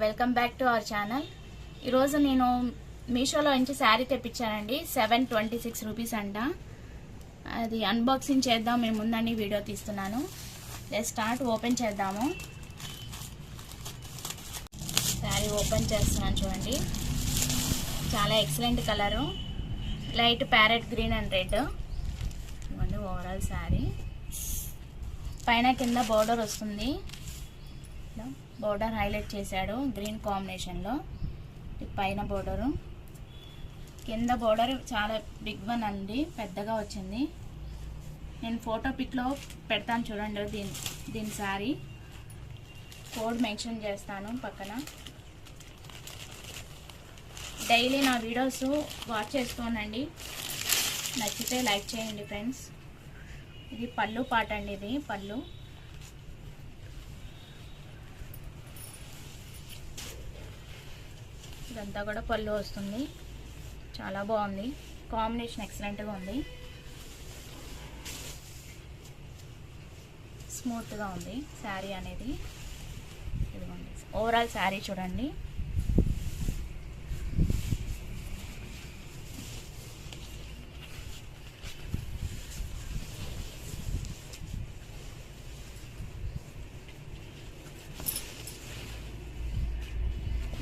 Welcome back to our channel. ఈరోజు నేను మీషోలో నుంచి శారీ తెప్పించానండి. 726 రూపీస్ అంట. అది అన్బాక్సింగ్ చేద్దాం మేము ముందని వీడియో తీస్తున్నాను. Let's start. ఓపెన్ చేద్దాము. శారీ ఓపెన్ చేస్తున్నాను చూడండి. చాలా excellent colour, light parrot green and red. ఇవ్వండి ఓవరాల్ శారీ. పైన కింద బోర్డర్ వస్తుంది. బోర్డర్ హైలైట్ చేశాడు గ్రీన్ కాంబినేషన్లో. పైన బోర్డరు, కింద బోర్డర్ చాలా బిగ్ వన్ అండి, పెద్దగా వచ్చింది. నేను ఫోటో పిక్లో పెడతాను చూడండి. దీని శారీ కోడ్ మెన్షన్ చేస్తాను పక్కన. డైలీ నా వీడియోస్ వాచ్ చేసుకోనండి. నచ్చితే లైక్ చేయండి ఫ్రెండ్స్. ఇది పళ్ళు పాట అండి. ఇది పళ్ళు. ఇదంతా కూడా పళ్ళు వస్తుంది. చాలా బాగుంది. కాంబినేషన్ ఎక్సలెంట్గా ఉంది. స్మూత్గా ఉంది శారీ అనేది. ఇదిగోండి ఓవరాల్ శారీ చూడండి.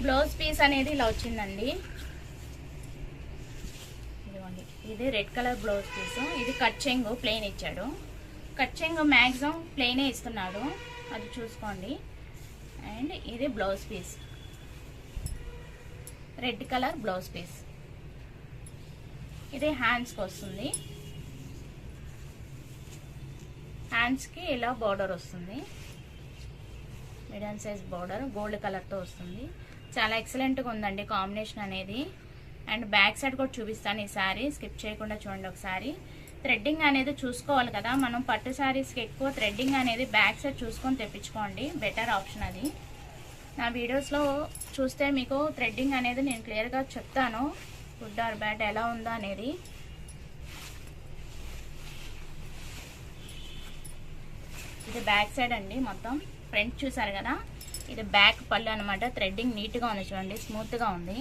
బ్లౌజ్ పీస్ అనేది ఇలా వచ్చిందండి. ఇదిగోండి ఇది రెడ్ కలర్ బ్లౌజ్ పీస్. ఇది కట్ చెంగు ప్లెయిన్ ఇచ్చాడు. కట్ చెంగు మ్యాక్సిమం ప్లెయినే ఇస్తున్నాడు, అది చూసుకోండి. అండ్ ఇది blouse piece, red colour blouse piece. ఇది హ్యాండ్స్కి వస్తుంది. హ్యాండ్స్కి ఇలా బార్డర్ వస్తుంది. మీడియం సైజ్ బార్డర్ గోల్డ్ కలర్తో వస్తుంది. చాలా ఎక్సలెంట్గా ఉందండి కాంబినేషన్ అనేది. అండ్ బ్యాక్ సైడ్ కూడా చూపిస్తాను. ఈ శారీ స్కిప్ చేయకుండా చూడండి ఒకసారి. థ్రెడ్డింగ్ అనేది చూసుకోవాలి కదా, మనం పట్టు శారీస్కి ఎక్కువ థ్రెడ్డింగ్ అనేది బ్యాక్ సైడ్ చూసుకొని తెప్పించుకోండి, బెటర్ ఆప్షన్ అది. నా వీడియోస్లో చూస్తే మీకు థ్రెడ్డింగ్ అనేది నేను క్లియర్గా చెప్తాను, గుడ్ ఆర్ బ్యాడ్ ఎలా ఉందో అనేది. ఇది బ్యాక్ సైడ్ అండి. మొత్తం ఫ్రంట్ చూసారు కదా, ఇది బ్యాక్ పళ్ళు అనమాట. థ్రెడ్డింగ్ నీట్గా ఉంది చూడండి, స్మూత్గా ఉంది,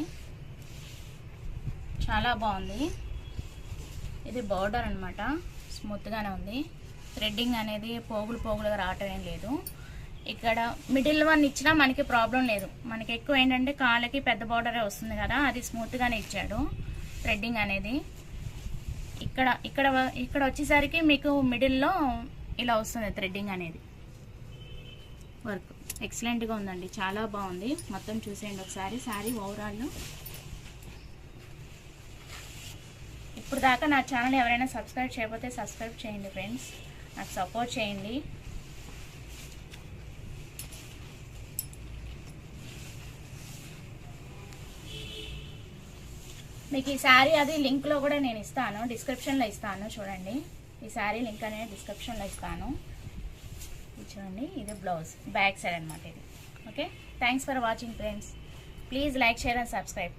చాలా బాగుంది. ఇది బార్డర్ అనమాట, స్మూత్గానే ఉంది. థ్రెడ్డింగ్ అనేది పోగులుగా రావటం ఏం లేదు. ఇక్కడ మిడిల్ వన్ ఇచ్చినా మనకి ప్రాబ్లం లేదు. మనకి ఎక్కువ ఏంటంటే కాళ్ళకి పెద్ద బార్డరే వస్తుంది కదా, అది స్మూత్గానే ఇచ్చాడు థ్రెడ్డింగ్ అనేది. ఇక్కడ వచ్చేసరికి మీకు మిడిల్లో ఇలా వస్తుంది థ్రెడ్డింగ్ అనేది. వర్క్ ఎక్సలెంట్గా ఉందండి, చాలా బాగుంది. మొత్తం చూసేయండి ఒకసారి శారీ ఓవరాల్. ఇప్పుడు దాకా నా ఛానల్ ఎవరైనా సబ్స్క్రైబ్ చేయకపోతే సబ్స్క్రైబ్ చేయండి ఫ్రెండ్స్, నాకు సపోర్ట్ చేయండి. మీకు ఈ శారీ అది లింక్లో కూడా నేను ఇస్తాను, డిస్క్రిప్షన్లో ఇస్తాను చూడండి. ఈ శారీ లింక్ అనేది డిస్క్రిప్షన్లో ఇస్తాను చూడండి. ఇది బ్లౌజ్ బ్యాక్ సైడ్ అనమాట ఇది. Okay, thanks for watching friends. Please like, share and subscribe.